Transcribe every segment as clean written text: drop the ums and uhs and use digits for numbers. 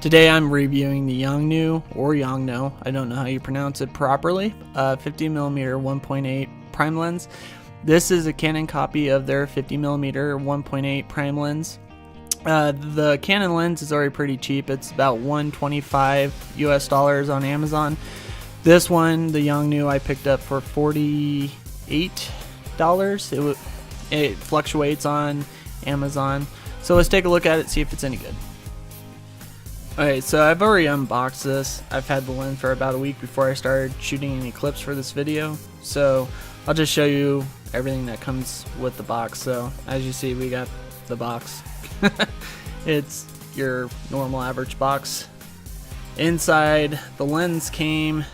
Today I'm reviewing the Yongnuo, or Yongnuo, I don't know how you pronounce it properly, 50mm 1.8 prime lens. This is a Canon copy of their 50mm 1.8 prime lens. The Canon lens is already pretty cheap. It's about $125 US on Amazon. This one, the Yongnuo, I picked up for $48. It fluctuates on Amazon. So let's take a look at it, see if it's any good. Alright, so I've already unboxed this. I've had the lens for about a week before I started shooting any clips for this video. So I'll just show you everything that comes with the box. So as you see, we got the box. It's your normal average box. Inside, the lens came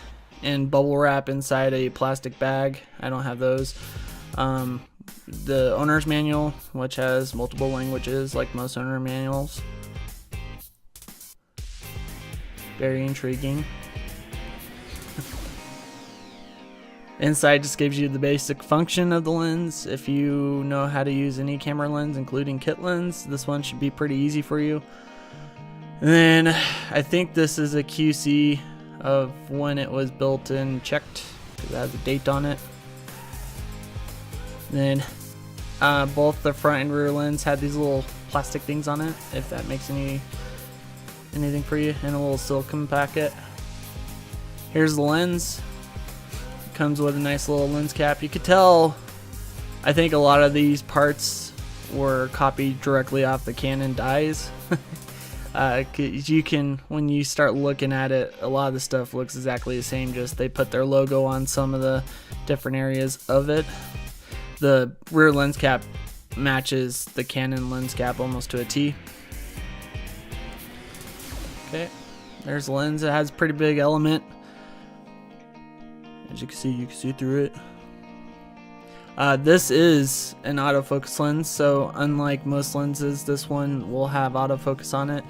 in bubble wrap inside a plastic bag. I don't have those. The owner's manual, which has multiple languages like most owner manuals. Very intriguing. Inside just gives you the basic function of the lens. If you know how to use any camera lens, including kit lens, this one should be pretty easy for you. And then I think this is a QC of when it was built and checked, because it has a date on it. Then both the front and rear lens had these little plastic things on it, if that makes anything for you, in a little silicone packet. Here's the lens. It comes with a nice little lens cap. You could tell, I think a lot of these parts were copied directly off the Canon dies. You can, when you start looking at it, a lot of the stuff looks exactly the same, just they put their logo on some of the different areas of it. The rear lens cap matches the Canon lens cap almost to a T. Okay, there's the lens. It has a pretty big element. As you can see through it. This is an autofocus lens, so unlike most lenses, this one will have autofocus on it.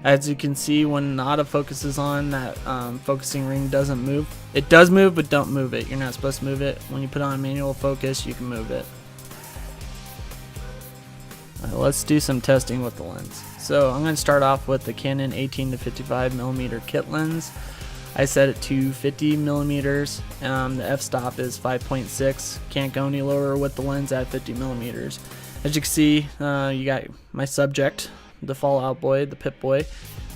As you can see, when the autofocus is on, that focusing ring doesn't move. It does move, but don't move it. You're not supposed to move it. When you put on manual focus, you can move it. Let's do some testing with the lens. So I'm going to start off with the Canon 18 to 55mm kit lens. I set it to 50mm. The f-stop is 5.6. Can't go any lower with the lens at 50mm. As you can see, you got my subject, the Fallout Boy, the Pip-Boy.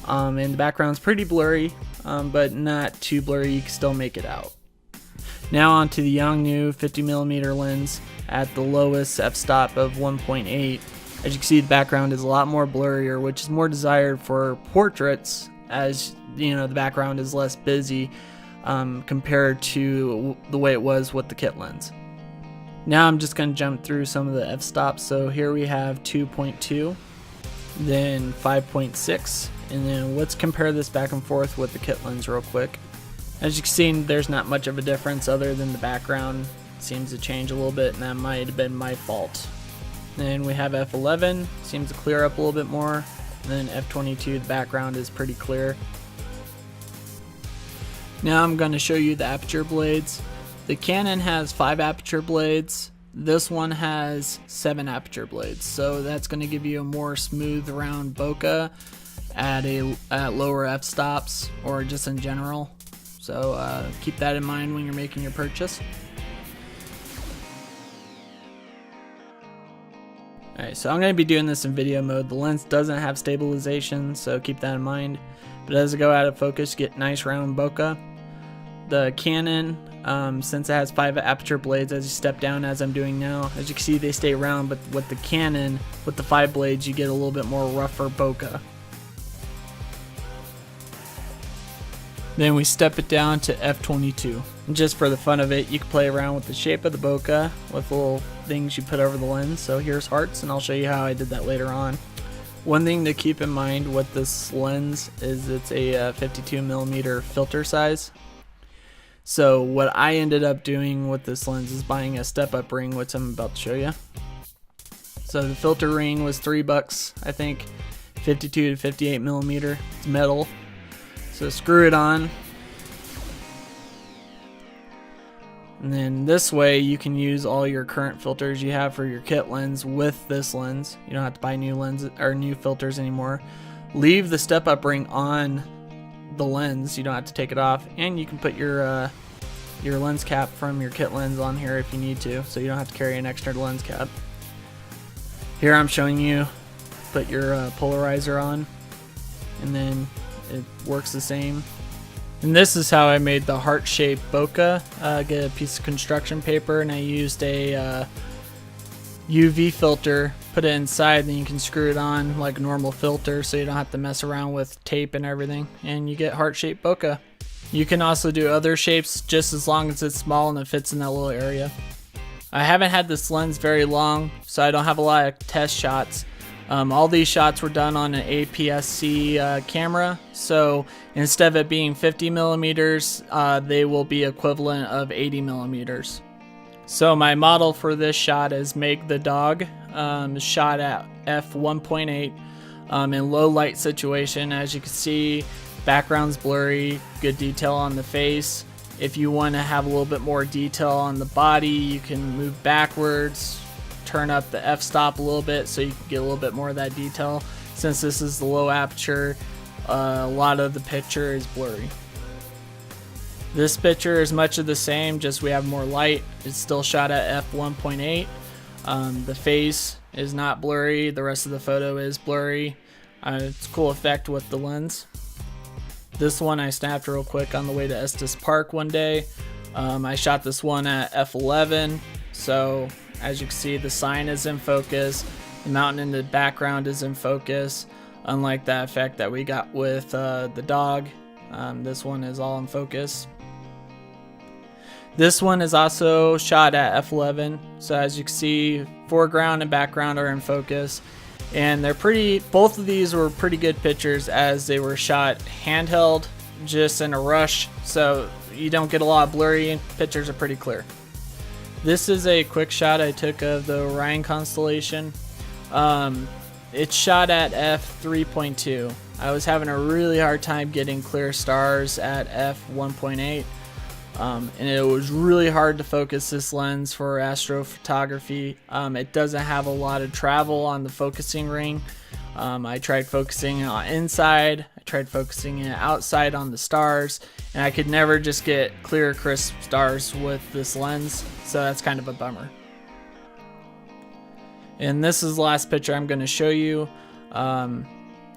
And the background's pretty blurry, but not too blurry. You can still make it out. Now onto the Yongnuo 50mm lens at the lowest f-stop of 1.8. As you can see, the background is a lot more blurrier, which is more desired for portraits, as you know, the background is less busy compared to the way it was with the kit lens. Now I'm just going to jump through some of the f-stops. So here we have 2.2, then 5.6, and then let's compare this back and forth with the kit lens real quick. As you can see, there's not much of a difference other than the background seems to change a little bit, and that might have been my fault. Then we have f11, seems to clear up a little bit more. And then f22, the background is pretty clear. Now I'm going to show you the aperture blades. The Canon has 5 aperture blades. This one has 7 aperture blades. So that's going to give you a more smooth round bokeh at lower f-stops, or just in general. So keep that in mind when you're making your purchase. Alright, so I'm going to be doing this in video mode. The lens doesn't have stabilization, so keep that in mind. But as I go out of focus, you get nice round bokeh. The Canon, since it has 5 aperture blades, as you step down as I'm doing now, as you can see, they stay round, but with the Canon, with the 5 blades, you get a little bit more rougher bokeh. Then we step it down to f22. And just for the fun of it, you can play around with the shape of the bokeh with little things you put over the lens. So here's hearts, and I'll show you how I did that later on. One thing to keep in mind with this lens is it's a 52mm filter size. So what I ended up doing with this lens is buying a step-up ring, which I'm about to show you. So the filter ring was $3, I think, 52 to 58mm. It's metal. So screw it on. And then this way you can use all your current filters you have for your kit lens with this lens. You don't have to buy new lenses or new filters anymore. leave the step-up ring on the lens. You don't have to take it off, and you can put your lens cap from your kit lens on here if you need to, so you don't have to carry an extra lens cap. Here I'm showing you put your polarizer on, and then it works the same. And this is how I made the heart-shaped bokeh. Get a piece of construction paper, and I used a UV filter, put it inside, then you can screw it on like a normal filter so you don't have to mess around with tape and everything, and you get heart-shaped bokeh. You can also do other shapes just as long as it's small and it fits in that little area. I haven't had this lens very long, so I don't have a lot of test shots. All these shots were done on an aps-c camera, so instead of it being 50 millimeters, they will be equivalent of 80 millimeters. So my model for this shot is Meg the dog, shot at f1.8 in low light situation. As you can see, background's blurry, good detail on the face. If you want to have a little bit more detail on the body, you can move backwards, turn up the f-stop a little bit so you can get a little bit more of that detail. Since this is the low aperture, a lot of the picture is blurry. This picture is much of the same, just we have more light. It's still shot at f1.8. The face is not blurry, the rest of the photo is blurry. It's a cool effect with the lens. This one I snapped real quick on the way to Estes Park one day. I shot this one at f11, so as you can see, the sign is in focus, the mountain in the background is in focus, unlike that effect that we got with the dog. This one is all in focus. This one is also shot at f11, so as you can see, foreground and background are in focus, and they're both of these were pretty good pictures as they were shot handheld, just in a rush, so you don't get a lot of blurry, pictures are pretty clear. This is a quick shot I took of the Orion constellation. It's shot at f3.2. I was having a really hard time getting clear stars at f1.8. And it was really hard to focus this lens for astrophotography. It doesn't have a lot of travel on the focusing ring. I tried focusing it on inside, I tried focusing it outside on the stars, and I could never just get clear, crisp stars with this lens, so that's kind of a bummer. And this is the last picture I'm going to show you.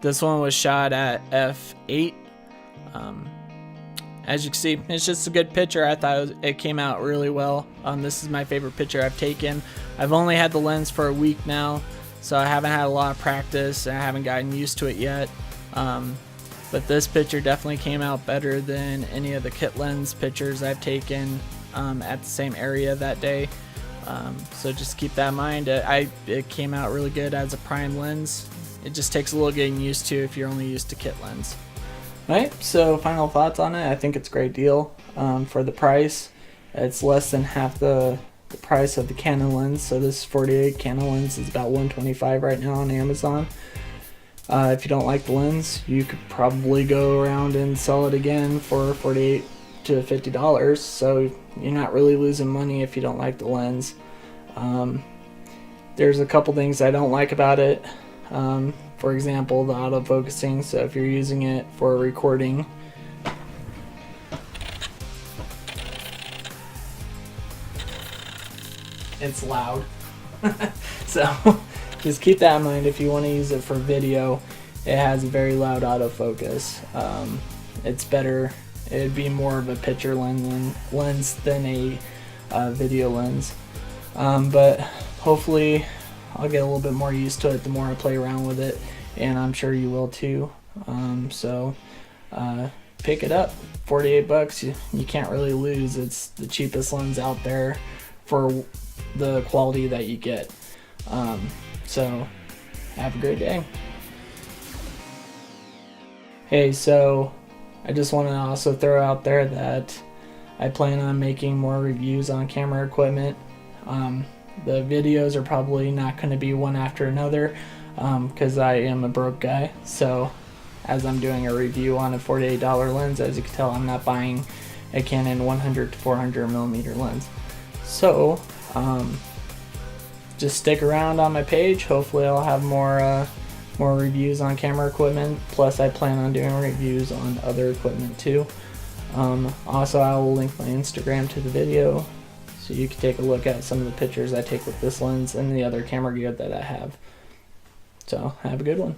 This one was shot at f8. As you can see, it's just a good picture. I thought it came out really well. This is my favorite picture I've taken. I've only had the lens for a week now, so I haven't had a lot of practice and I haven't gotten used to it yet. But this picture definitely came out better than any of the kit lens pictures I've taken at the same area that day. So just keep that in mind. It came out really good as a prime lens. It just takes a little getting used to if you're only used to kit lens. Right, so final thoughts on it. I think it's a great deal for the price. It's less than half the price of the Canon lens. So this 48 Canon lens is about $125 right now on Amazon. If you don't like the lens, you could probably go around and sell it again for $48 to $50. So you're not really losing money if you don't like the lens. There's a couple things I don't like about it. For example, the autofocusing. So if you're using it for recording, it's loud. So just keep that in mind if you want to use it for video. It has a very loud autofocus. It's better, it'd be more of a picture lens than a video lens. But hopefully I'll get a little bit more used to it the more I play around with it, and I'm sure you will too. So pick it up. 48 bucks, you can't really lose. It's the cheapest lens out there for the quality that you get. So have a great day. Hey, so I just want to also throw out there that I plan on making more reviews on camera equipment. The videos are probably not going to be one after another because I am a broke guy. So as I'm doing a review on a $48 lens, as you can tell, I'm not buying a Canon 100 to 400 millimeter lens. So just stick around on my page. Hopefully I'll have more more reviews on camera equipment, plus I plan on doing reviews on other equipment too. Also, I will link my Instagram to the video so you can take a look at some of the pictures I take with this lens and the other camera gear that I have. So have a good one.